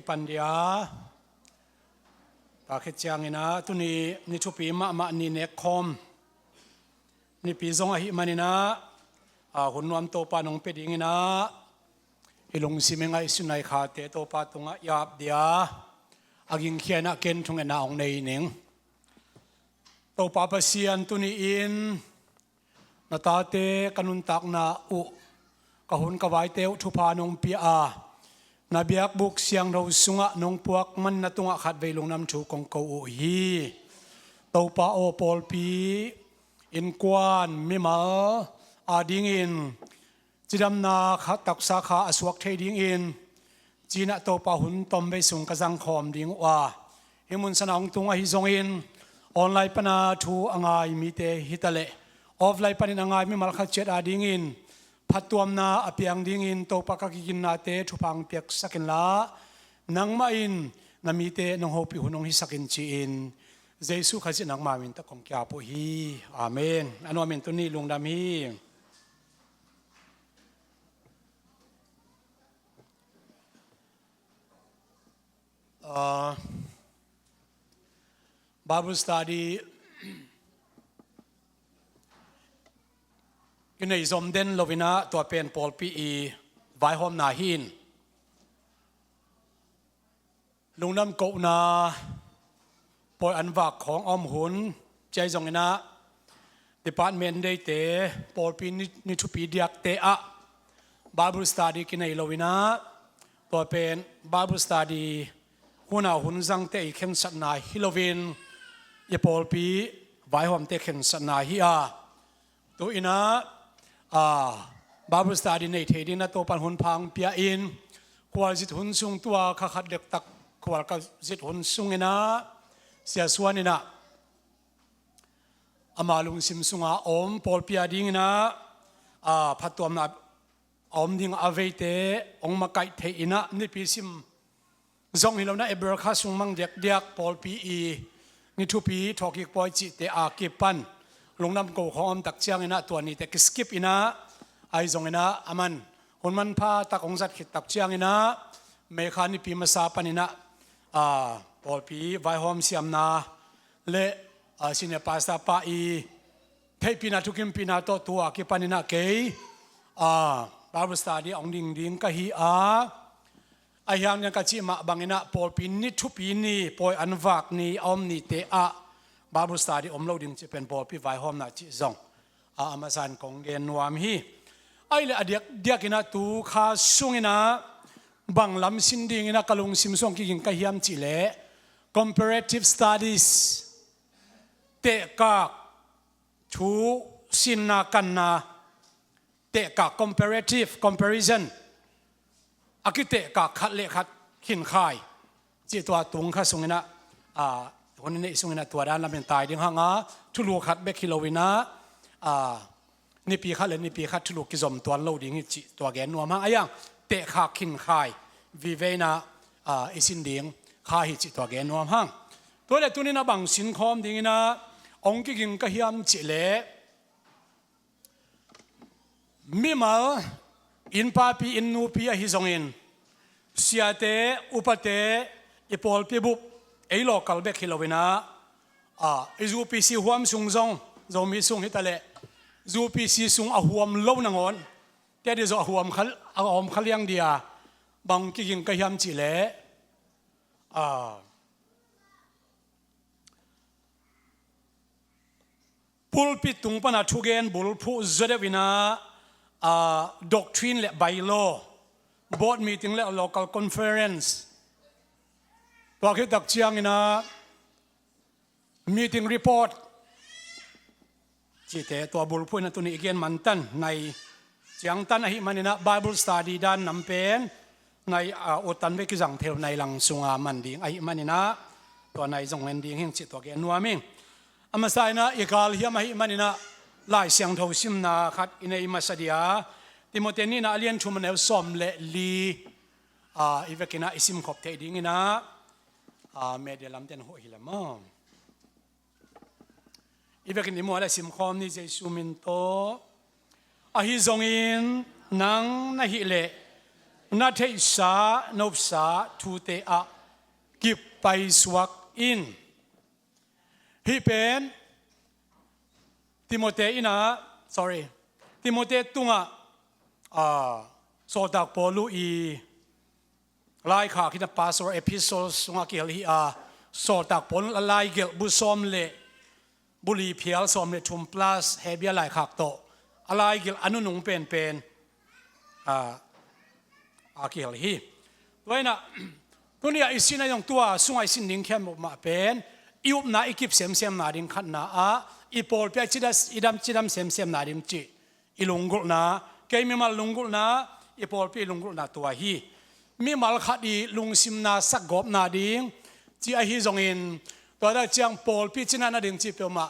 ปัญญาตาเขจางนะตุนีนิชุปีมานีเนคคอมนี่ปีซงอหิมานีนะหุ่นนวมโตปานงเป็ดยิงนะฮิลงซิเมงไอสุนัยขาเตโตปาตุงะยาบเดียอากิงเขียนเกนทุงเงินองในหนิงโตปาปเซียนตุนีอินนาตาเตกันุนตักนาอุกหุ่นกวายเตอุทุพานงปีอานาเบียกบุกเสียงเราสุงะนงพวกมันนาตุงะขัดเวลงน้ำชูกงเกาอุฮีโตปาโอปอลปีอินกวนมิมาอาดิงอินจิดำนาขัดตักสาขาอสวกเทดิงอินจีน่าโตปาหุ่นตอมไปส่งกระจังคอมดิงว่าฮิมุนสนองตุงะฮิซงอินออนไลน์ปนาทูอ่างายมีเตฮิตะเลออฟไลน์ปนินอ่างายมิมาลขัดเจ็ดอาดิงอินพัดตัวมนาอภิยังดิ่งอินโตปะกะกินนาเตทุพังเปียกสักินละนังมาอินนามีเตนงโฮปิหุนงฮิสักินจีอินเจสุขจินังมาวินตะคงแก่ปุฮีอาเมนอนุอาเมนตุนีลุงดามีBible studyกินในสมเด็จลวินะตัวเป็นปอลปีอีไว้หอมนาหินลุงน้ำโกนาปอยอันวักของอมหุนใจจงนะดิพาร์ตเมนต์ได้เตะปอลปีนิทุปีเดียกเตะบาบิลสตาดีกินในลวินะตัวเป็นบาบิลสตาดีหัวหน้าหุนจังเตะเข่งสัตนาฮิโลวินยปอลปีไว้หอมเตะเข่งสัตนาฮิอาตัวอินะบาบิลสตาดีในเทดินะตัวปันหุนพังเปียอินควาจิตหุนซุงตัวขัดเด็กตักควาจิตหุนซุงนะเสียส่วนนี่นะอามาลุงซิมซุงอมปอลเปียดิ้งนะพัดตัวมาอมดิ้งอาเวเตองมาไกเทอินะนี่ปีซิมจงฮิโลนะเอเบอร์คาซุงมังเด็กเด็กปอลปีอีนี่ทุปีทอกิกปอยจิเตอาเก็บปันลงน้ำโกของอมตักเชียงอินะตัวนี้แต่กิสกิปอินะไอจงอินะอามันคนมันพาตักองจัดขิดตักเชียงอินะเมฆานิปีมาซาปันอินะปอลปีไวหอมเสียมนาเละสิเนปาสตาปาอีเทปีนาทุกิมปีนาโตตัวกิปันอินะเกยบาบิลสตาดีองดิ่งดิ่งกะฮีไอยังยังกะจิมาบังอินะปอลปีนิทุปีนีปอยอันวักนีอมนีเตะบาบิลสตาดีอมโลดิ่งจะเป็นปอลปีไวหอมนาจิจงมาสันคงเกนวามฮีไอเลอเดียกินะตูคาซุงอินะบังลำสินดิ่งอินะกะลงซิมซงกิกิงกะฮิมจิเล comparative studies เตะกากทูสินนากันนาเตะกาก comparative comparison อากิเตะกากขัดเละขัดขินขายจีตัวตุงข้าซุงอินะคนนี้ซุงอินะตัวด้านลำเป็นตายดิ่งห่างทุลูขัดเบคิโลวินะนี่ปีขัดเลยนี่ปีขัดทุลูกิจอมตัวโลดิ่งจีตัวแกนนัวมาไอ้ยังเตะขาขินขายวิเวนะอิสินดิ่งข้าหิจิตัวแกนนัวห้างตัวเด็กตัวนี้นะบังสินคอมดิ่งนะองค์กิงก็เฮียมจิเลมิมาอินปาปีอินนูปีฮิซงอินเสียเตอุปเตอีปอลปีบุบไอโลกัลเบคิโลวินะอิจูปีซีหวมซุงซงจอมีซุงฮิตาเลจูปีซีซุงอาหวมโลนังอนแกดิจอาหวมขัลอาหวมขัลยังเดียบังกิงก็เฮียมจิเลบุลปิตุงปนาทุเกนบุลผู้จดวินาdoctrine และ bylaw board meeting และ local conference ตัวคิดตักเชียงอินะ meeting report จีเตตัวบุลผู้นั้นตัวนี้เกียนมันตันในเชียงตันอหิมันนะ Bible study ด้านนำเป็นในอุตันเวกิจังเทวในหลังสุงามันดิ่งอหิมันนะตัวในจงเงินดิ่งเฮงจิตตัวแกนัวมิงอามาใส่นะอีกาลเฮียมาหิมันนะหลายเสียงทวิสิมนาขัดอินเอมาสเดียติโมเตนี่นะเลียนชุมันเอลสอมเลลีอีเวกินะอิสิมขบเทดิ่งนะเมเดียลำเต็นหัวหิลามอีเวกินิมัวและสิมคอมนี่เจสุมินโตฮิจงอินนังนะฮิเล นาเทสานบสาทูเตอะกิบไปสวักอินฮิเป็นติโมเทอินะ sorry ติโมเทตุงะโซดักปอลูอีไลข่าคิดว่า pastoral epistles สุงาเกลฮีโซดักปอลไลเกลบุษอมเลบุรีเพียลสอมเลทุม plus เฮเบียไลข่าโตอะไรเกลอนุนุงเป็นอาเกลฮีตัวนี้นะตัวนี้อิสินายองตัวสุงไอสินดิ้งเข้มมาเป็นอิวนาอิกิบเซมนาดิ้งขันนาอีปอลเปียจิดัสอิดัมเซมนาดิ้งจีอีลุงกุลนาเกยมีมาลุงกุลนาอีปอลเปียลุงกุลนาตัวฮีมีมาลขัดอีลุงซิมนาสักกบนาดิ้งจีไอฮีจงอินตัวนั้นจียงปอลเปียจินานาดิ้งจีเปียมา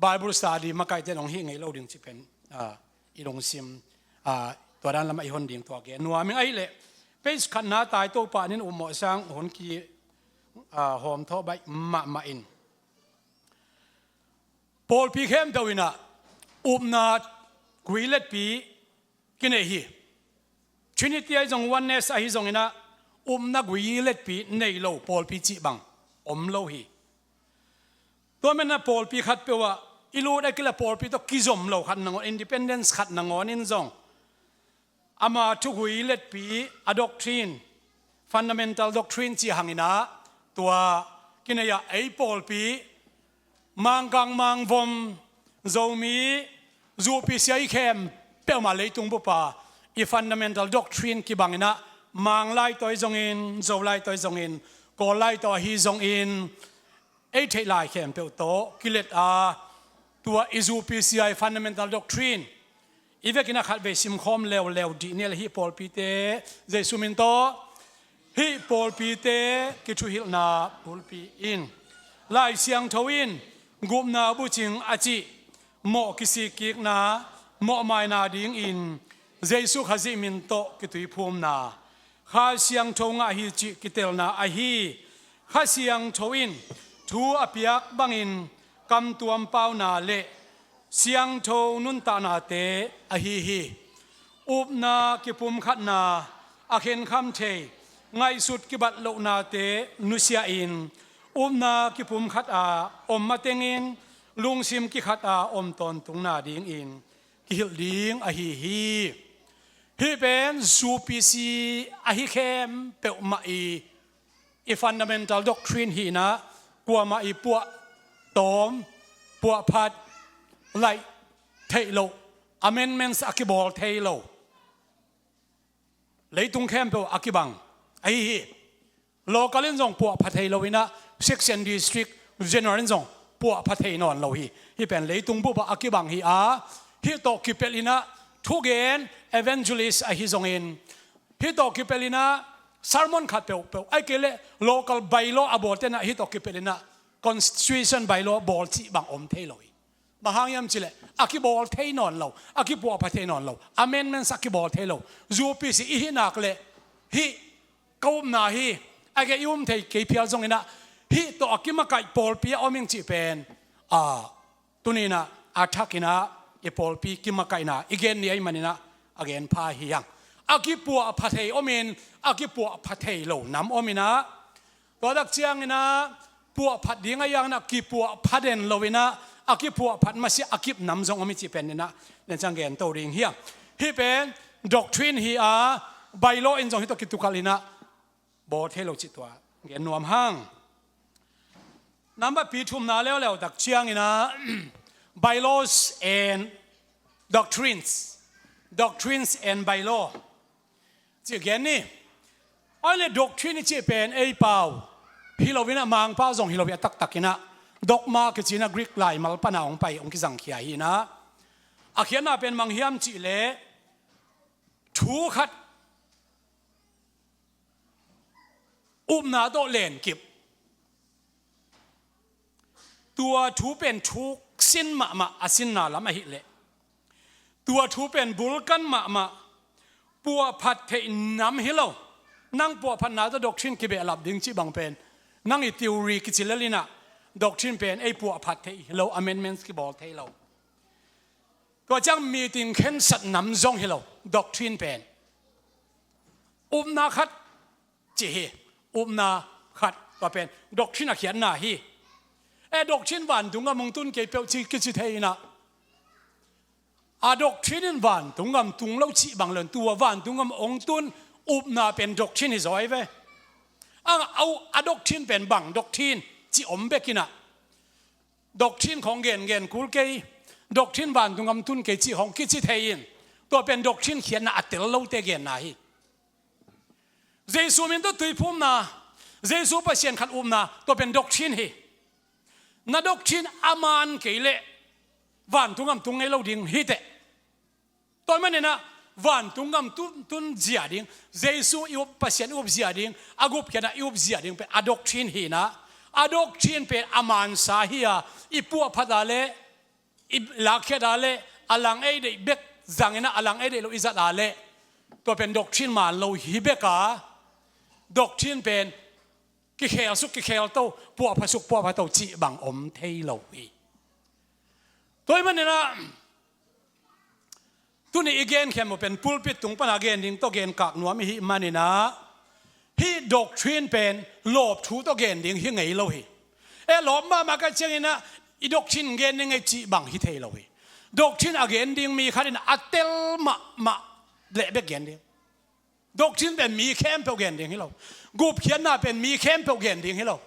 Bible study มาไกลเจนองฮีไงเราดิ้งจีเป็นอีลุงซิมตัวนั้นละไม่หนดิ้งตัวเกนัวมีไอเล่เป็นขันนาตายตัวป่านินอุโมสังหนกีหอมท้อใบมาอินปอลปีเข้มตัวนี้นะอุปนากุยเล็ดปีกินเอฮีชินิตี้ไอจงวันเนสไอจงอินะอุปนากุยเล็ดปีในโลปอลปีจีบังโลฮีตัวมันนะปอลปีขัดเปว่าอิลูได้กิเลปอลปีตัวกิจมโลขัดนังอินดิเพนเดนซ์ขัดนังนินจงอามาทุกุยเล็ดปีอะด็อกทรีนฟันดัมเมนทัลด็อกทรีนจีหังอินะตัวกินเอไอปอลปีมังกังมังวมโจมีUPCIเข้มเปล่ามาเลยตุงบุปผาอีฟันดัมเมนทัลด็อกทรีนกีบังอินะมังไลตัวจงอินโจไลตัวจงอินกอไลตัวฮีจงอินไอเทไลเข้มเปล่าโตกิเลตตัว UPCI fundamental doctrineอีเวกินะขัดเวสิมคอมเลวดีเนี่ยฮิปอลปีเตเจสุมินโตฮิปอลปีเตกิชูฮิลนาปอลปีอินไลเสียงทวินกุมนาบุจิงอาจิโมกิสิกิกนาโมไมนาดิ้งอินเจสุขจิมินโตกิตุยภูมินาข้าเสียงทงอาฮิจิกิเตลนาอาฮีข้าเสียงทวินทูอภิยักบังอินกำตัวมเป้านาเละเสียงโทนุนตานาเตอฮีฮีอุปนากิปุมขัดนาอาเคนคำเทไงสุดกิบัดโลนาเตนุเซียอินอุปนากิปุมขัดอมมาเตงินลุงซิมกิขัดอมตอนตุงนาดิ้งอินกิฮิลดิ้งอฮีฮีฮีเป็นซูปีซีอฮีเข้มเปอมาอีฟันดัมเมนทัลด็อกทรีนฮีนะกลัวมาอีปัวตอมปัวพัดไลเทโล amendments อากิบอลเทโลเลยตุงเข้มเปอากิบังไอ้ฮีโลกาลินซงปัวพัดเทโลวินะ section district general ซงปัวพัดเทนอนโลฮีเป็นเลยตุงบุบอากิบังฮีฮีโตกิเปลินะทุกเกน evangelist ไอฮีซงอินฮีโตกิเปลินะ sermon ขัดเปไอเกเล local bylaw อบอร์เตนะฮีโตกิเปลินะ constitution bylaw บอลจีบังอมเทโลมาหางยามจิเลอากิบอลเทนอนเราอากิบัวพัดเทนอนเรา amendments อากิบอลเทโล UPC อีหินักเลฮีกูมนาฮีไอเกยุมเทเกพิลซงอินะฮีตัวอากิมาไก่ปอลปีอมิงจีเป็นตุนีนะอาทักินะอีปอลปีกิมาไก่นะอีเกนนี่ไอมันนะอเกนพาฮียังอากิบัวพัดเทอมินอากิบัวพัดเทโลน้ำอมินะตัวดักเจียงนะปัวพัดดิ้งไอยังนะกิปัวพัดเดนโลวินะอากิปัวพัดมาสิอากิบน้ำจงอมิจิเป็นนะเรื่องจังเกนตัวดิ่งเฮียฮีเป็นด็อกทรีนฮีไบโลอินจงฮิตกิตุกัลินะบอเทโลจิตตัวเกนนวมห้างน้ำแบบปีทุมนาแล้วดักเชียงนะ bylaws and doctrines and bylaw จีเกนนี่ไอ้เรื่อง doctrine จีเป็นไอ้เปล่าฮิโลวินะมังเป้าจงฮิโลวินะตักกินะดอกมาคือจีน่ากรีกไลมาลปนาองไปองคิสังเขียฮีนะอาเขียนน่าเป็นมังฮิมจีเล่ทูขัดอุบนาโตเลนกิบตัวทูเป็นทูสินมาอาสินนาละมาฮิเลตัวทูเป็นบุลกันมาปัวพัดเทน้ำฮิโลนั่งปัวพันนาตัวดอกชินกิเบลับดิ้งจีบังเป็นนั่งอีทิวรีกิจิเลลินะด็อกทรินเป็นไอ้ปัวพัดเทโล amendments ที่บอกเทโลตัวจังมีติงเข็นสัตนำจงเฮโลด็อกทรินเป็น อุปนาขัดจีอุปนาขัดตัวเป็นดอกชินเขียนนาฮีดอกชินวันตุงกับมงตุนเกี่ยวชีกิจเทยนะดอกชินวันตุงกับตุงเล่าชีบางเรื่องตัววันตุงกับองตุนอุปนาเป็นดอกชินสวยเว้เอาดอกชินเป็นบางดอกชินจีอมเบกินะดอกชินของเกนคุลเกยดอกชินวันตุงกับตุนเกี่ยวชีของกิจเทยินตัวเป็นดอกชินเขียนนะอัตเตลเล่าเตเกนนาฮีเยซูมินตัวตุยพุ่มนะเยซูประเสียนขัดอุปนาตัวเป็นดอกชินฮีนาดอกชินอามานเกลเลวันตุงกับตุงไอเราดิ่งฮิตเตตอนมันเนี่ยนะวันตุงกับตุนเจียดิ่งเยซูอิบประเสียนอิบเจียดิ่งอากุบเขียนอิบเจียดิ่งเป็นอดอกชินฮีนะอดอกชินเป็นอามานสาฮียอิปัวพัดาเลอิลักเขดาเลอลังเอเดเบกจังเนะอลังเอเดโลอิซัดาเลตัวเป็นดอกชินมาโลฮิเบกาดอกชินเป็นกิเคลสุกกิเคลโตปัวพสุกปัวพโตจีบังอมเทโลวีตัวมันเนี่ยนะตัวนี้อีกเกนเข้มเป็นพูลปิดตุงปนาเกนดิ้งตัวเกนกักหนัวมีหิมันนี่นะฮิดอกทรีนเป็นหลบชูตัวเกนดิ้งหิไงโลหิหลบมาก็เช่นนี้นะอีดอกชินเกนยังไงจีบังฮิเทโลหิดอกชินอาเกนดิ้งมีขันอัตเตลมาเละเบกเกนดิ้งดอกชินเป็นมีเข้มเปลเกนดิ้งให้เรากูเพียนน่ะเป็นมีเข้มเปลเกนดิ้งให้เรา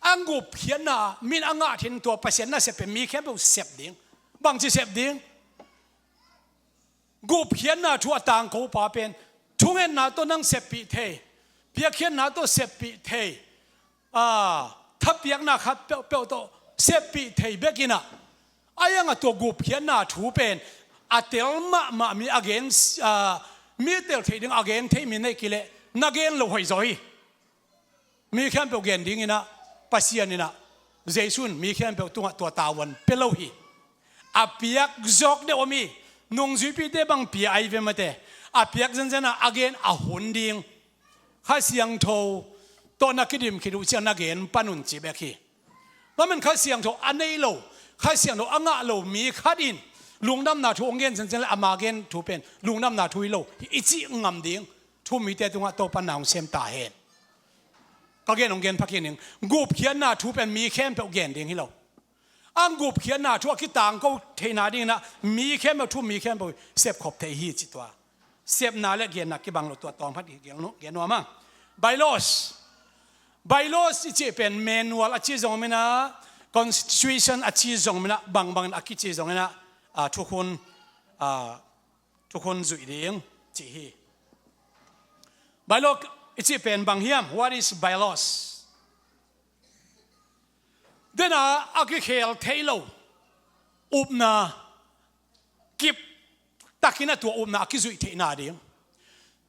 อังกูเพียนน่ะมินอ่างทินตัวเปอร์เซ็นต์น่ะเสพเป็นมีเข้มเปลเสพดิ้งบางทีเสพดิ้งกูเพียนน่ะชัวต่างกูป่าเป็นทุ่งเงินน่ะตัวนั่งเสพปีเทเพียงเขียนน่ะตัวเสพปีเททับเพียงน่ะครับเปลตัวเสพปีเทเบกิน่ะไอ้ยังตัวกูเพียนน่ะถูเป็นอัตเตลมามีอเกนมีเตลเทดิ้งอเกนเทมีในกิเลนักเกนเราหอยใจมีแค่เปลเกนดิ้งนะปัสยานี่นะเจสุนมีแค่เปลตัวตาวันเปลหีอาเปียกจอกเดอมีนงจุปีเดบังปีไอเวมาเตอาเปียกจันจันนะอเกนอาหุนดิ้งข้าเสียงโทตัวนักกิดิมคิดว่าเสียงนักเกนปนุนจีเบกีแล้วมันข้าเสียงโทอันนี้โลข้าเสียงโทอ่างะโลมีขัดอินลุงน้ำนาทูองเกนจันจันละอามาเกนทูเป็นลุงน้ำนาทูโลอิจิงามดิ้งทุ่มมีแต่ตัวตัวปนาวเซมตาเห็นก็เกณฑ์องเกณฑ์พักเกณฑ์หนึ่งกูเขียนหน้าทูเป็นมีเข้มเป็นเกณฑ์เดียงให้เราอังกูเขียนหน้าทูคิดต่างก็เทนาดิ้งนะมีเข้มเป็นทุ่มมีเข้มเป็นเสพขบเทหีจิตตัวเสพนาและเกณฑ์นักกิบังเราตัวตองพัดเกณฑ์นู้เกณฑ์นัวมั้งไบโลสที่เป็นเมนูอัจฉริยะมั้ยนะ constitution อัจฉริยะมั้ยนะบางอัจฉริยะมั้ยนะทุกคนจุดเดียงจีฮีไบโลสอิเป็นบางเฮียม what is bylaws เดี๋ยวนะอากิเคลเทโลอุปนากิบตักกินตัวอุปนากิจุยเทนาเดียง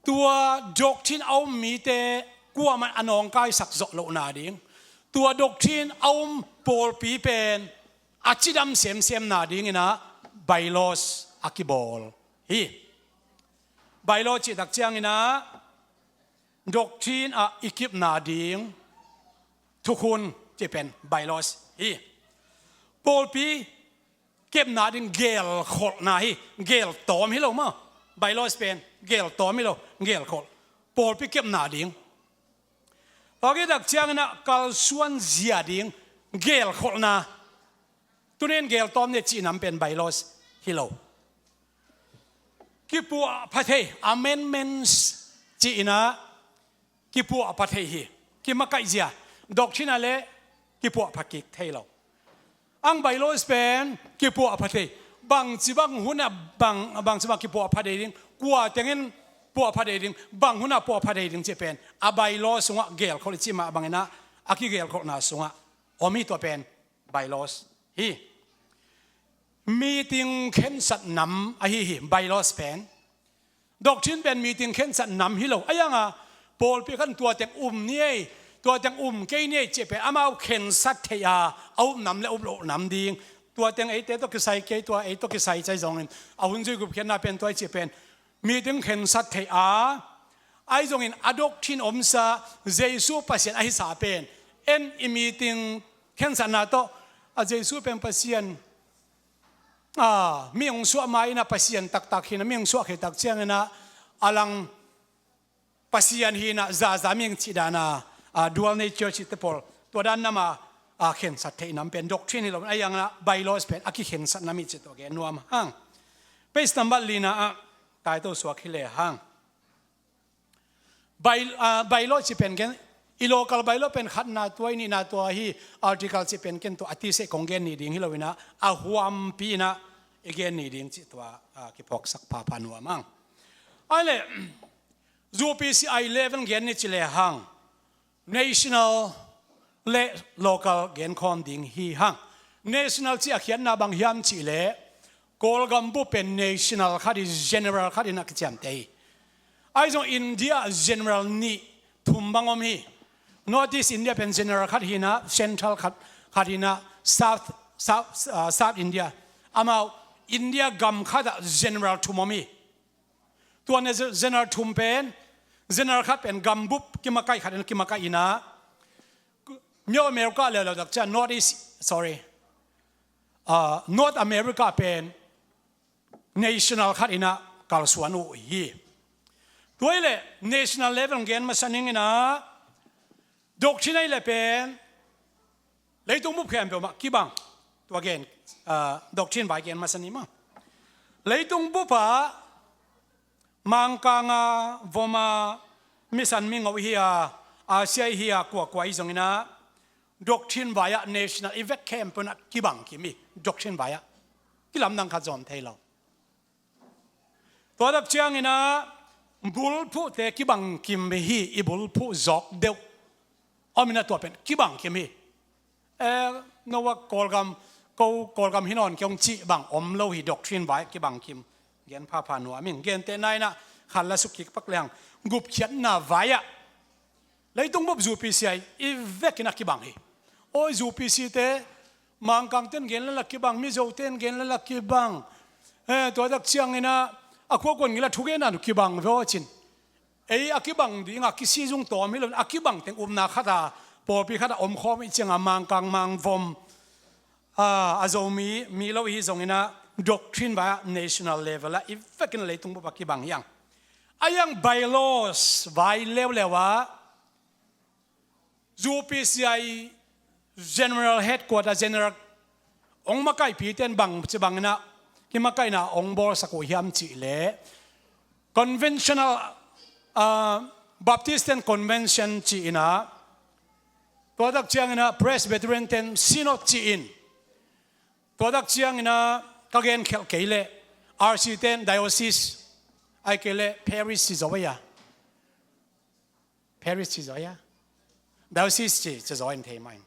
ตัวดอกทินเอามีเตกัวมันอนองกายสักจโลนาเดียงตัวดอกทินเอาโปลปีเป็นอาจิดำเสียมนาเดียงนะbylawsอากิบอลฮีbylawsจิตักเจียงนะดอกทินอิกิบนาดิงทุกคนจะเป็นไบลอสฮีโปลปีเก็บนาดิงเกลขดนาฮีเกลตอมฮิโลมาไบลอสเป็นเกลตอมฮิโลเกลขดโปลปีเก็บนาดิงพอเกิดดักเชียงนะกัลส่วนเสียดิงเกลขดนาตัวนี้เกลตอมเนี่ยจีนำเป็นไบลอสฮิโลกิปัวพัทเท amendments จีนะกิปัวปัทเทฮีกิมาไกเจียดอกชินาเลกิปัวพักิกเทโลอังไบโลสเป็นกิปัวปัทเทบางจีบางหุนบางจีบางกิปัวพัทเทดิงกัวเต็งเงินปัวพัทเทดิงบางหุนปัวพัทเทดิงจะเป็นอาไบโลสงะเกลเขาเลยจีมาบางนะอากิเกลเขาหน้าสงะอมีตัวเป็นไบโลสฮีมีติงเข็นสัตนำอะฮีไบโลสเป็นดอกชินเป็นมีติงเข็นสัตนำฮิโลอะยังโปลปีกันตัวแต่เนี่ยตัวแต่เกยเนี่ยเจ็บไปอามาเข็นสัตเทียเอานำและอุบโลนำดีตัวแต่ไอ้ตัวก็ใส่เกยตัวไอ้ตัวก็ใส่ใจจงเอาหุ่นจุยกุบเข็นน่าเป็นตัวเจ็บเป็นมีถึงเข็นสัตเทียไอ้จงอดอกทินอมซาเจสูปัสเซียนไอ้สาเป็นมีถึงเข็นสัตนาโตเจสูเป็นปัสเซียนมีองค์สวดมาอินะปัสเซียนตักหินะมีองค์สวดเหตุตักเชียงนะอลัง pasian hi na za zaming chidana dual nature chitepol to dan nama khen sat thei nam pen doctrine lo ayang na bylaws pen aki khen sat nami chito ge nuam hang page number lina tai to swak hi le hang bylaw chi pen gen i local bylaw pen khat na tuai ni na to hi article chi pen ken to ati se kongen ni ding hilowina a huam pi na again ni ding chi to ki phok sak pa pa nuam hang ale UPCI level gen ni chile hang national le local gen khom ding hi hang national chi akhian na bang hiam chi le kolgam bu pen national khadi general khadi na ki cham te ai zo India general ni thum bangom hi Northeast India pen general khat hi na central khat hi na south India amau India gam khat general thumomi tuan general thum pen general khat pen gam bup kimakai khat kimakai ina New America le lo dak North America pen national khat ina kal suan u hi toile national level gen masaning ina doctrine le pen leitung bup khem pe ma kibang to again doctrine by gen masani ma leitung bupa mangkanga voma misan mingo hi asia hi kwa izongina doctrine via national event camp na kibang kimi doctrine via kilam nang kha jom thailo to dak chiang ina bul phu te kibang kim hi ibul phu jok deu amina to pen kibang kimi no wa kolgam hinon kyong chi bang om lo hi doctrine via kibang kim gen pha pha no amin gen te nai na khan la sukik pak leng gup khiat na via leitung bob UPCI ivekina kibang hi oi UPC te mangkang ten gen la kibang mi zo ten gen la kibang to dak chiang ina akwa kon ngila thuge na kibang ro chin ei akibang di nga kisi jung to mi lo akibang teng na khata por pi khata om khom i chenga mangkang mang vom azomi mi lo hi zong ina doctrine ba national level la ifekin leitung bob akibang yang ayang bylaws vai lewa UPCI general headquarter general ong makai pi ten bang chebang na ki makai na ong bor sako hiam chi le conventional Baptist and convention chi ina todak chiang ina Presbyterian ten synod chi in todak chiang ina kagen khel keile RC ten diocese ai kele parish chi zoya diocese chi zoin thei mai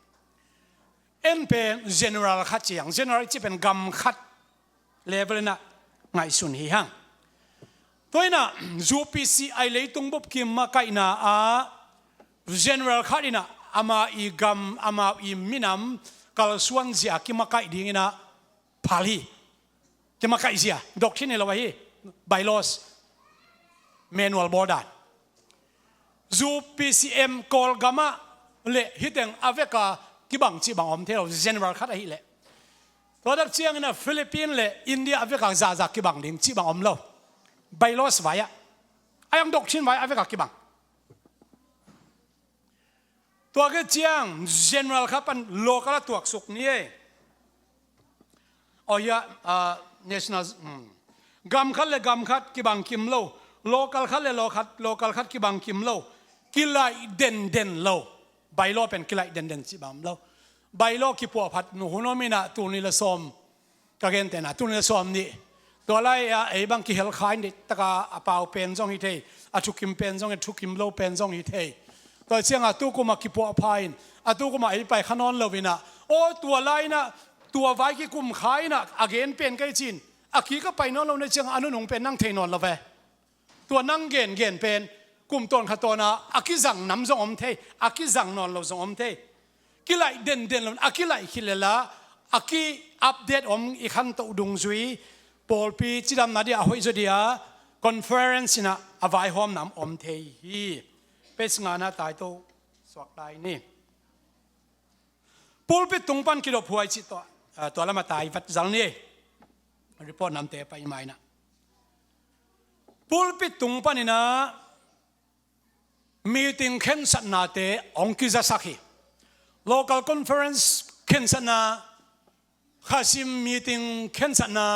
en pen general khat chiang general chi pen gam khat level na ngai sun hi hang toina UPCI leitung bob kim ma kai na a general khat ina ama I gam ama I minam kal suan zia ki ma kai ding ina phali ki ma kai zia doctrine lo hi bylaws manual border UPCM kol gama le hiteng aveka kibang chi bang om thelo general khat hi le todak chiang na Philippines le India aveka za kibang ding chi bang om lo bylaws vaya ayang doctrine vaya aveka kibang to ge chiang general khapan local tuak suk ni oya national gam khat kibang kim lo local khat le local khat kibang kim lo kilai den lo bylaw pen kilai den chi bam lo bylaw ki po phat nu hunomina tuni la som ka gen te na tuni la som ni to lai e bang ki hel khai ni taka apau pen jong hi thei athukim pen jong e thukim lo pen jong hi thei to chianga tu kuma ki po phain atu kuma ai pai khanon lovina o tua lai na tua vai ki kum khai na again pen kai chin aki ka pai non lo na chiang anu nong pen nang thei non lo ve tua nang gen pen kum ton khatona akizang nam zong om thei akizang non lo zong om thei kilai den lo akilai khilela aki update om I khan to dung zui polpi chidam nadia hoi zodia conference na avai hom nam om thei hi pesnga na tai to swak dai ni pulpit tungpan kilo phuai chi to lama tai vat jal ni report nam te pai mai na pulpit tungpan ina meeting เข็นสันนาเตองกิจะสักฮี local conference เข็นสันนาข้าซิม meeting เข็นสันนา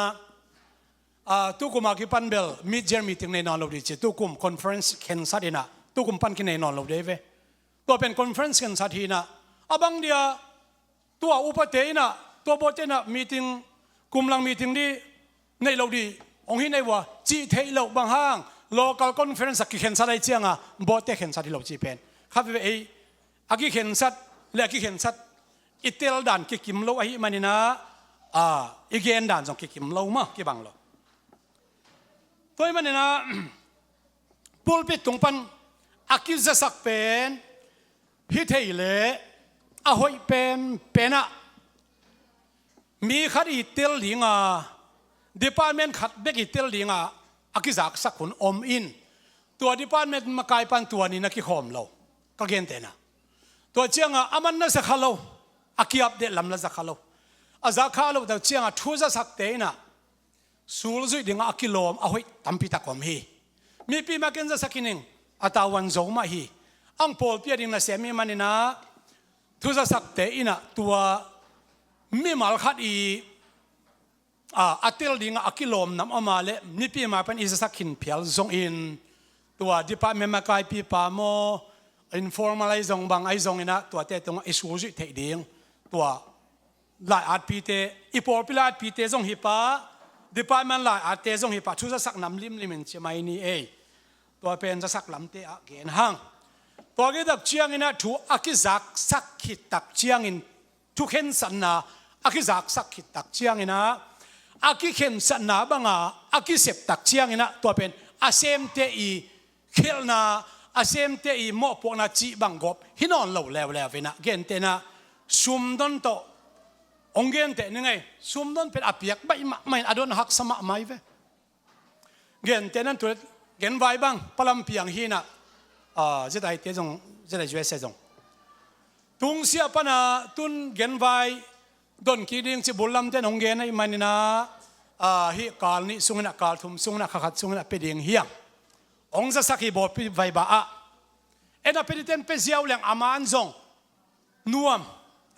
ตุกุมากิปันเบล mid-year meeting ในนอนเราดีเจตุกุม conference เข็นสัตย์นะตุกุมปันกินในนอนเราได้เว้ตัวเป็น conference เข็นสัตย์นะบางเดียตัวอุปเทนะตัวโบเทนะ meeting กุมลัง meeting ดีในเราดีองค์ที่ในว่าจีเทเราบางห้าง local conference กิเข็นสัตย์ได้เจียงโบเทเข็นสัตย์ที่เราจีเป็นครับเว้อากิเข็นสัตย์และกิเข็นสัตย์อิตเตลดันกิกิมเราไอ้มันนี่นะอีกเอ็นดันส่งกิกิมเรามากี่บังเราตัวมันนี่นะปูลปิดตรงปันอากิจะสักเป็นฮิตเฮเลอาหอยเป็นอะมีขัดอิตเตลลิงdepartment ขัดเบกอิตเตลลิงอากิจักสักคนอมอินตัว department มากลายเป็นตัวนี้นักกิขอมเราก็เกณฑ์เตนะตัวเจียงอามันน่าจะขัดเราอากิอัปเดตลำน่าจะขัดเราอาจะขัดเราแต่เจียงทูจะสักเตนะสูลจุดดิ่งอากิโลมอาหอยตั้มพิตากรมฮีมีปีมาเกินจะสักนิงอาตาวันโจมาฮีอังโพลเปียดิ่งน่ะเสียมีมันนี่นะทูจะสักเตนะตัวมีมาลขัดอีอัตเตลดิ่งอากิโลมน้ำอมาเลมีปีมาเป็นอิสสักขินเพียลซงอินตัวดิปาเมมาไกปีปาโมอินฟอร์มัลไอซงบางไอซงอินะตัวเตตรงอิสูจุดเทดิ่งตัวหลายอาทิตย์อีโพลพิลาอาทิตย์ซงฮิปาdepartment ละอาเตจงฮิปะชุดสักน้ำลิมมันใช่ไหมนี่ตัวเป็นจะสักลำเตะเกณฑ์ห้างตัวกิตักเชียงอินะถูอากิจักสักขิดตักเชียงอินทุกเห็นสันนาอากิจักสักขิดตักเชียงอินะอากิเห็นสันนาบังอากิเสพตักเชียงอินะตัวเป็นอาเซมเตอีเขลนาอาเซมเตอีโมพวกนาจีบังกบฮินอนเหลวแล้วเวนะเกณฑ์เตนะซุมดอนโตองเกนเตนึงไงซุมดอนเป็นอภิยักไม่อดอนหักสมะไม่เวเกนเตนั้นตัวเกนไว้บ้างพลัมเพียงฮีนะจะได้เตจงจะได้ช่วยเสจงตุงเสียปนะตุนเกนไว้ดอนกีดิงจิบุลลัมเตนองเกนไอ้มันนี่นะฮีกาลนี่สุงนะกาลทุมสุงนะขัดสุงนะเป็นดิงเฮียงองจะสักกี่บทไปไว้บ้าเอ็นอเป็นเต็นเป็นเสียวเลี้ยงอามันจงนัวม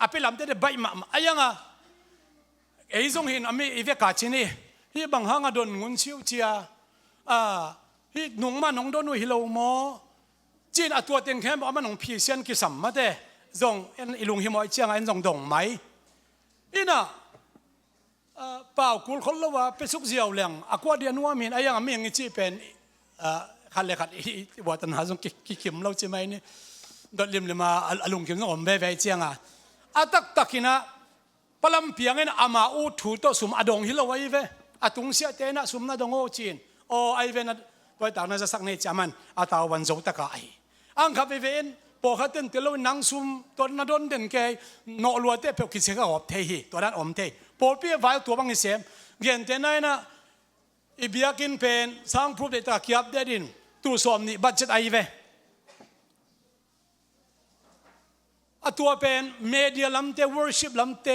อาเป็นลำเตะใบมาไอ้ยังไอ้จงเห็นอเมริกาจีนี่ฮีบางห้างโดนงุนชิวเจียฮีหนุ่มมันน้องโดนวิฮิโลโมจีนตัวเต็งแค่บอกมันน้องพี่เซียนกิสัมมาเตะจงเอ็นอิลุงฮิมอยเจียงเอ็นจงดงไหมอีน่ะเปล่ากุลคนละว่าเป็นสุกเจียวเลี้ยงอากวาเดียนว่ามีไอ้ยังมีอย่างจีเป็นขัดเลยขัดว่าตันหาจงกิขิมเราใช่ไหมนี่ดอดลิมเลยมาอลุงขิมจงอมเว่เจียงอาตักตักินะพลัมเพียงเงินอามาอูถูโตสุมอดงฮิโลไว้เวอาตุงเสียเตนะสุมนาดงโอจีนโอไอเวนะตัวต่างนั้นจะสักในจามันอาตาวันโจตะกายอังคับเวนพอขัดเต็นเตลวินังซุมตัวนาดนเด่นแกโนลัวเตเปกิเสกอบเทฮีตัวนั้นอมเทพอเปียไว้ตัวบังเสียมเงินเตนายนะอิบิยากินเป็นสร้างพรูฟเดตาคิบเดดินตัวสอมนี่บัตเจ็ตไอเวตัวเป็นเมเดียลำเตวอร์ชิปลำเต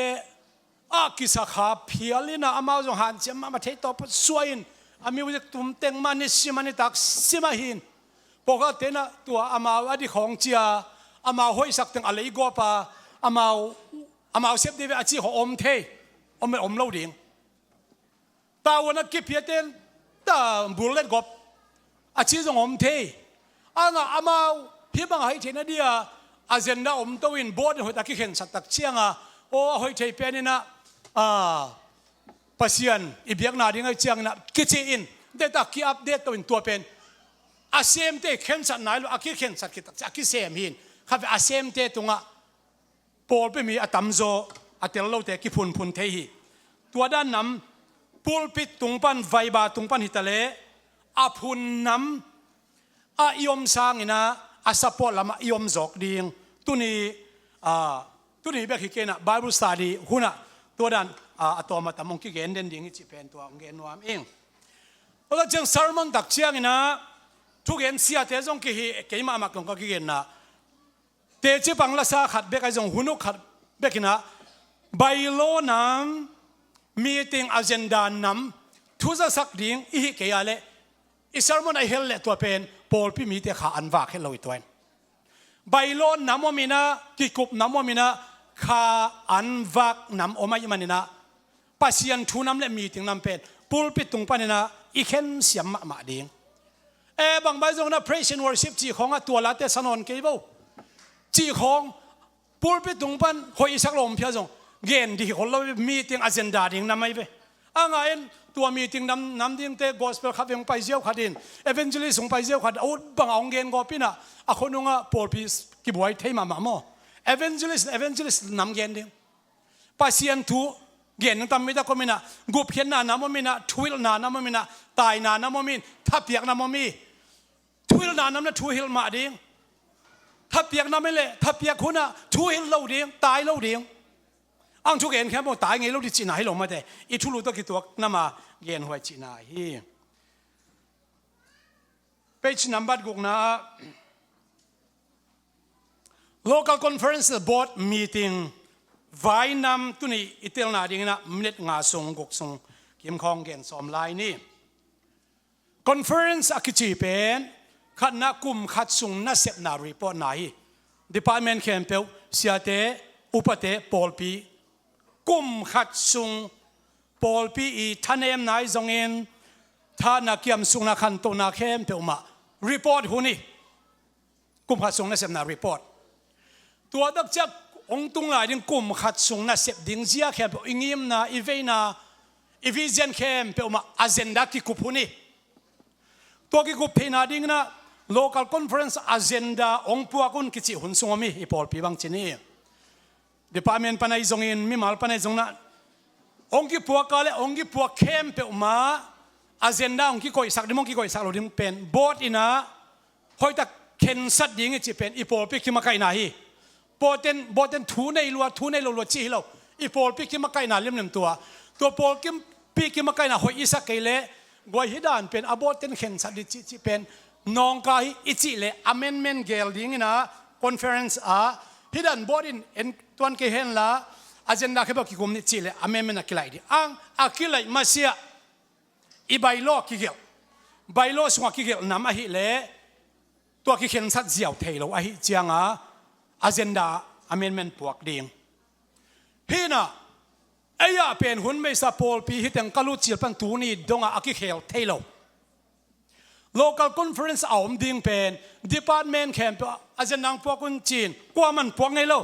กิสขาเพียลินะอามาจงหันเจมาเทตอปสวยน์อามีวิจตุมเต็งมันนิสิมันนิตักสิมาหินปกตินะตัวอามาอดีของเจียอามาห้อยสักตึงอะไรก็ปะอามาเซฟเดวิอาชีของอมเทอมไม่อมเล่าดิ่งตาวันนักกิเพียเตนตาบุลเลตกบอาชีจงอมเทอามาพี่บังให้เทนเดียอาเจนดาอมตัวอินบอดหัวตะกี้เห็นสัตว์เชียงโอ้หอยเทเป็นนี่นะปัสยันอีเบียกนาดิ่งไอเชียงนะกิจอินเดต้าคีอัปเดตตัวอินตัวเป็นอาเซมเตเข็นสัตว์ไหนอากิเข็นสัตว์กิตักอากิเซมหินครับอาเซมเตตรงปอลไปมีอาตัมโซอาเตลโลเตกิพุนเทฮีตัวด้านน้ำปูลปิดตรงปันไวบาตรงปันฮิตาเลอาพุนน้ำอายมสร้างนะอาสปอร์ตละมายมจอกดิ่งตุนีเบกิเกนะ Bible study หุ่นตัวด้านตัวมาตามงกิเกนเด่นดิ่งที่เป็นตัวองเกนวามเองแล้วจึง sermon ตักเชียงนะทุกเกนเสียเตจงกิฮิเกยมามักงกิเกนนะเตจิปังละสาขัดเบกไอจงหุ่นขัดเบกินะไบโลน้ำ meeting agenda น้ำทุจะสักดิ่งอีฮิเกยาเลอี sermon ไอเฮลเลตัวเป็นพอลพี่มีเตขาอันวากให้เราอีกตัว ใบโลนน้ำว่ามีนะกิกุบน้ำว่ามีนะคาอันวักน้ำออกมาอยู่มันนี่นะปัสยันทูน้ำเล่มีถึงน้ำเป็นปูลปิดตรงปานนี่นะอีเข็นเสียมมาดิ่งบางใบตรงนั้น praise and worship จีของตัวละเตสนนเกี่ยวจีของปูลปิดตรงปานหอยสักลมเพียงเกณฑ์ที่คนเรามีถึง agenda ดิ่งน้ำไม่ไปไงตัวมีถึงน้ำดิ่งเตะ gospel ขับยังไปเจียวขัดดิน evangelist ส่งไปเจียวขัดเอาบางองเกณฑ์ก็ปีน่ะคนนึงปูลปิดกี่บวยเทมาหม้อ evangelist น้ำเกณฑ์ดิ่งปัสยันทูเกณฑ์นั้นทำไม่ได้ก็ไม่นะกุบเขียนนาน้ำมันไม่นะทวิลนาน้ำมันไม่นะตายนาน้ำมันไม่ทับเปียกน้ำมันไม่ทวิลนาน้ำนั้นทวิลมาดิ่งทับเปียกน้ำไม่เลยทับเปียกคุณน่ะทวิลเล่าดิ่งตายเล่าดิ่งอังทุกเกณฑ์แค่บอกตายไงเล่าดิจีน่าให้ลงมาแต่อีทุลุตัวกี่ตัวน้ำมาเกณฑ์หัวจีน่าฮีไปชินับบัดกุกนะ local conference board meetingไว้นำตัวนี้อิตาลีดิ่งนะมินิทงาส่งกุกส่งเกี่ยมของเกณฑ์สอมไลน์นี่ conference อากิจีเป็นขัดนักกุมขัดส่งนักเสพนารีพอร์ตไหน department เข้มเปล่าเสียเตอุปเตปอลปีกุมขัดส่งปอลปีอีท่านเอ็มนายจงเงินท่านนักเกี่ยมส่งนักขันตัวนักเข้มเปล่ามา report หุ่นี่กุมขัดส่งนักเสพนารีพอร์ตตัวดักจักองตุงหลายดิ่งกลุ่มขัดส่งนักเสพดิ่งเสียแค่เปล่าอิงยิมนะอีเวนะอีวิเจนเข้มเปล่ามาอเจนดาที่กุบหุ่นี่ตัวกิกุบเพนาดิ่งนะ local conference agenda องปัวกุนกิจิหุ่นสงมีอีพอลปีบังจีนี่ department ปนัยจงอินมีมาลปนัยจงนะองกิปัวกาเลองกิปัวเข้มเปล่ามา agenda องกิโกยสักดิมองกิโกยสักเราดิ่งเป็นบอดอินะหอยตะเข็นสัตดิ่งจิเป็นอีพอลปีกิมาไกนาฮีบอดเต็นทูในลัวจีเราอีพอลปีกิมาไกนาเลี้ยมตัวพอลปีกิมาไกนาหอยอิสักไกเลกวยฮิดานเป็นอบอดเต็นเข็นสัตดิจิเป็นน้องกายอิจิเล amendment เกลดิ่งนะ conference ฮิดันบอดินเอ็นตัวนเกเห็นละ agenda เขาบอกกิคุมนิจิเล amendment นักไล่ดิอักไล่มาเสียอีใบโลกิเกลใบโลสวงกิเกลน้ำอหิเลตัวกิเข็นสัตเจียวเทโลอหิเจียงagenda amendment พวกดิ่งฮีน่ะเป็นหุ่นไม่สะโพลปีฮิตังกลุจิลปันตูนี่ดงอากิเขลเทโล local conference เอาดิ่งเป็น department แคมป์อาจารย์นางพวกคนจีนกว่ามันพวกไงโล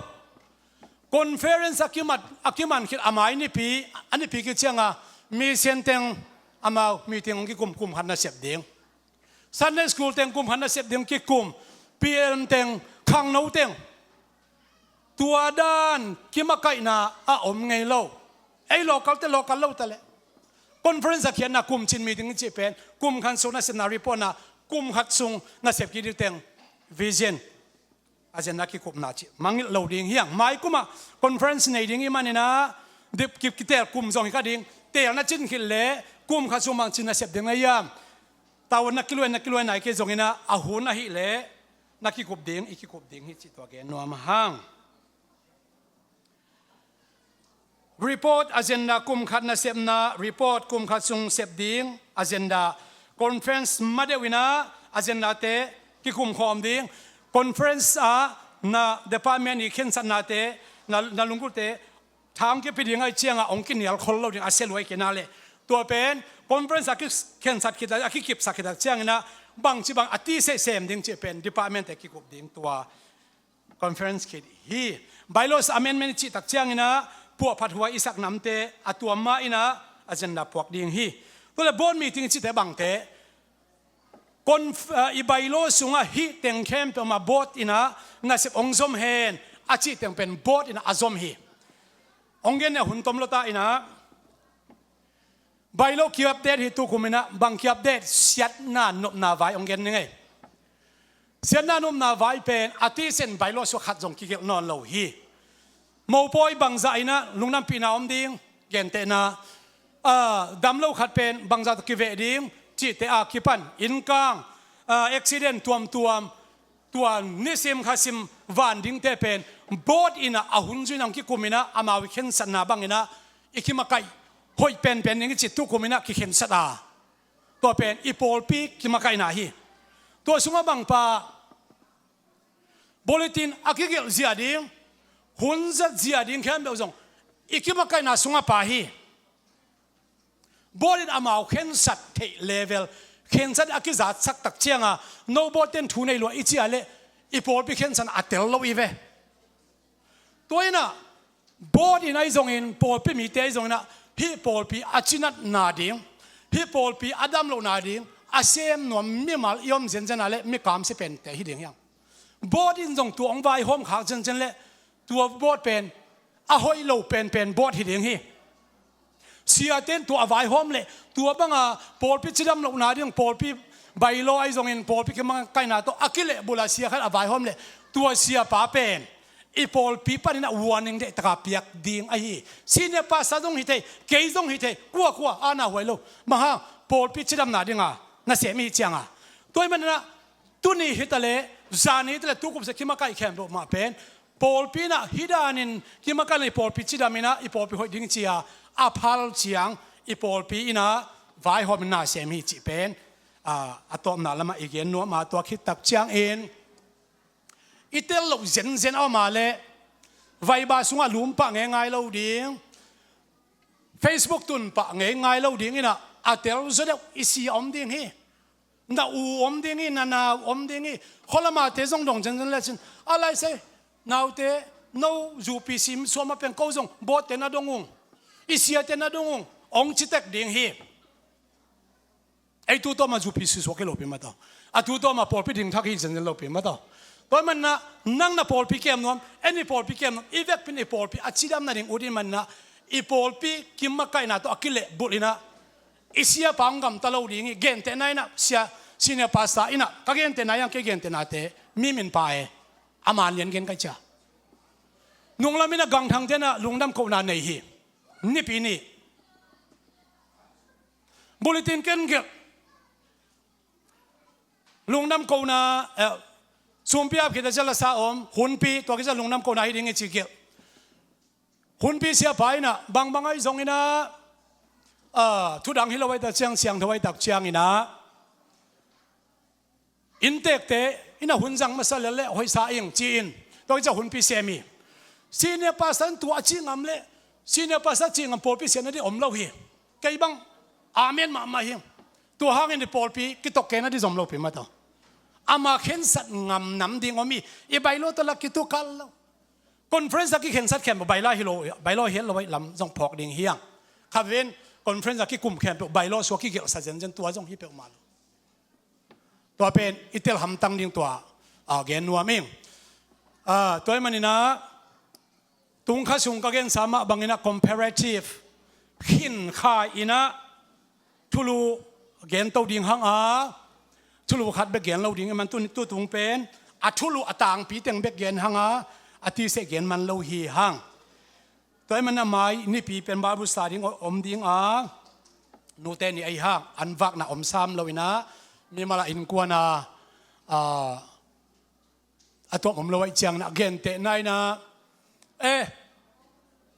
conference อากิมันคิดอามายนี่ปีอันนี้ปีกิจยังมีเซนเต็งอามามีเต็งกิกุมหันนาเสพดิ่ง Sunday school เต็งกุมหันนาเสพดิ่งกิกุมปีเอ็นเต็งขังโนเต็งตัวด้านกิมาไกน่าอมไงโลlocal แต่ local โลแต่ละ conference เขียนนะกุมจินมีถึงจีเป็นกุมขันส่งนักเสพนารีพอนะกุมขัดส่งนักเสพกิริเตง vision อาจารย์นักกิคุมนาจิมังเราดิ่งเฮียงไม่กุมconference ในดิ่งอีมันนี่นะดิบกิบกิเตลกุมจงก็ดิ่งเตลนักจินขินเล่กุมขัดส่งมังจินนักเสพดิ่งไงยามตาวันนักกิลวยไหนเกจงอินะอาหุนหิเล่นักกิคุบดิ่งอีกิคุบดิ่งฮิจิตัวเกนนัวมหังreport agenda kum khat na sepna report kum khat sung sep ding agenda conference madewina agenda te ki kum khom ding conference na department ni khen san na te na lungkul te thang ke piding ai chianga ong kin yal khol lo ding aseloi kenale to pen conference ki khen sat ki da ki kip sakita chiangina bang chi bang ati se sem ding che pen department te ki kup ding tua conference ki hi bylaws amendment chi tak chianginaพวกพัดหัวอิสักน้ำเตอตัวมาอินะอาจารย์พวกดิ่งฮีตัวละบอนมีทิ้งจิตแต่บังเตคนอีใบโลสุงะฮีเต็งเข้มเป็นมาบอดอินะน่าสิบองซอมเฮนอาจิตเต็งเป็นบอดอินะอาซอมฮีองเกนเนี่ยหุ่นตมโลตาอินะใบโลเกี่ยวกับเดทฮิตุคุมินะบังเกี่ยวกับเดทเสียดหน้านบนาไว้องเกนยังไงเสียดหน้านบนาไว้เป็นอาทิเซนใบโลสุขัดจงกิเกลนอนโลฮีมอปอยบังใจนะลุงน้ำปีนาอมดิ่งเกนเตนะดำเล่าขัดเป็นบังใจตะกิเวดิ่งจิตเตอาคิปันอินกังอุบิเหตุตัวนิสิมขัดสิมวันดิ่งเตเป็นบอดอินะอาหุนจุนังกิคุมินะอามาวิเข็นสันนาบังอินะอิคิมาไกหอยเป็นอย่างจิตตุคุมินะกิเข็นสัตาตัวเป็นอีโพลปีกิมาไกนาฮีตัวสุงบังปา bulletin akigil ziading hunzat ziading khem bezong ikimakai na sunga pahi bolin amau khen sat the level khen sat akizat sak tak chianga no boten thu nei lo ichi ale ipol pi khen san atel lo ive toina body na izong in pol pi mi te izong na hi pol pi achinat na ding hi pol pi adam lo na ding asem no mi mal yom zen zen ale mi kam se pen te hi ding yang body zong tu ong vai hom khak zen zen le tu bot pen a hoi lo pen bot hi ding hi sia ten tu avai hom le tu banga pol pi chidam lo na ding pol pi bai lo ai zong in pol pi ke mang kai na to akile bula sia khat avai hom le tu sia pa pen ipol pi pa na warning de taka piak ding ai sine pa sa dong hite ke dong hite kwa ana hoi lo maha pol pi chidam na dinga na se mi changa toy man na tu ni hitale zani tele tu kup se kima kai khem do ma pen pol pi na hidanin kima kai pol pi chidamina ipol pi hoi ding chia aphal chiang ipol pi ina vai hom na se mi chi pen atom na lama igen no ma to khit tak chiang in itel lo zen au ma le vai ba sunga lum pa nge ngai lo ding Facebook tun pa nge ngai lo ding ina atel zo de isi om ding hi na u om ding hi na om ding hi kholama te zong dong zen le chin alai se now te no UPCI so ma pen ko zong bot te na dongung isia te na dongung ong chitek ding hi ai tu to ma UPCI so ke lo pi ma to a tu to ma por pi ding thak hi zen lo pi ma to toy man na nang na pol pi kem nom any pol pi kem nom ivek pin e pol pi achidam na ring udin man na i pol pi kimma kai na to akile bulina isia pangam talo ring gen te nai na sia sine pasta ina ka gen te na yang ke gen te na te mi min pa e aman len gen kai cha nung lamina gang thang te na lungdam ko na nei hi ni pi ni bulletin ken ge lungdam ko na sumpia kita jala sa om hunpi to kita lungnam ko na hiding e chikil hunpi sia pai na bang bangai zong ina thudang hilawai ta chiang siang thawai tak chiang ina intek te ina hunjang masala le hoi sa ing chin to kita hunpi semi sine pasan tu achingam le sine pasa chingam polpi sena di om lo hi kai bang amen ma hi tu hangin di polpi kitok ke na di zom lo pi ma to ama khen sat ngam nam ding omi e bailo to la kitu kal conference ki khen sat khem baila hilo bailo hel loi lam jong phok ding hiang khaven conference ki kum khem bailo so ki gel sa jen jen tua jong hi pe mal to pen itel ham tang ding tua gen nuwa ming toy manina tung kha sung ka gen sama bangina comparative khin kha ina thulu gen to ding hang thulu khat be gen lo ding man tu tung pen thulu atang pi teng be gen hanga ati se gen man lo hi hang toy man na mai ni pi pen babu studying om ding nu te ni ai hang an vak na om sam lo ina mi mala in kuana atok om lo ai chiang na gen te nai na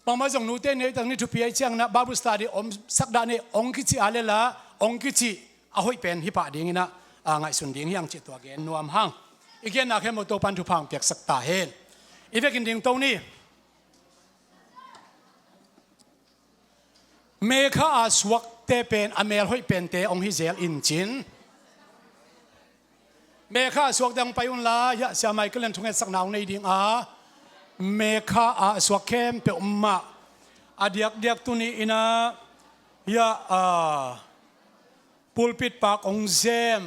pang ma jong nu te nei tang ni thu pi ai chiang na babu study om sakda ne ong ki chi alela ong ki chi a hoi pen hi pa ding ina ngai sun ding hiang chi to gen nuam hang igen na khem to pan thu phang pek sakta hen ivek in ding to ni me kha aswak te pen amel hoi pen te ong hi zel in chin me kha aswak dang payun la ya sia mai kelen thunget sak naw nei ding me kha aswak kem pe umma adiak tu ni ina ya pulpit pak ong zem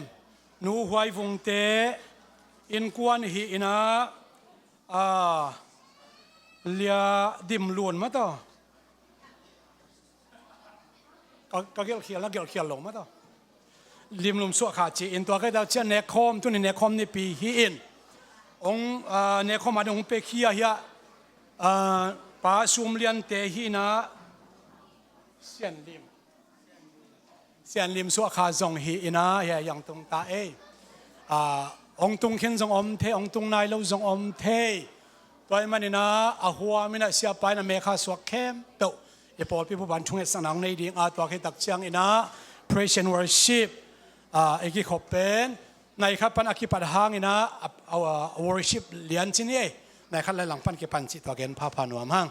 nu huai vung te in kuan hi ina lia dim luon ma to ka gel khial lo ma to lim lum so kha chi in to ka da chen ne khom tu ni ne khom ni pi hi in ong ne khom ma dong pe khia ya pa sum lian te hi na sian lim so kha zong hi ina ya yang tung ta ong tung khen zong om the ong tung nai lo zong om the toy manina a huwa mina sia pai na me kha swak kem to e pol pi ban thung sang nang nei ding to khe tak chiang ina praise and worship e ki khopen nai kha pan akipat hang ina our worship เลียนชินี่ในขั้นหลังพันเก็บปันจิตตัวเกนพาพานัวมั่ง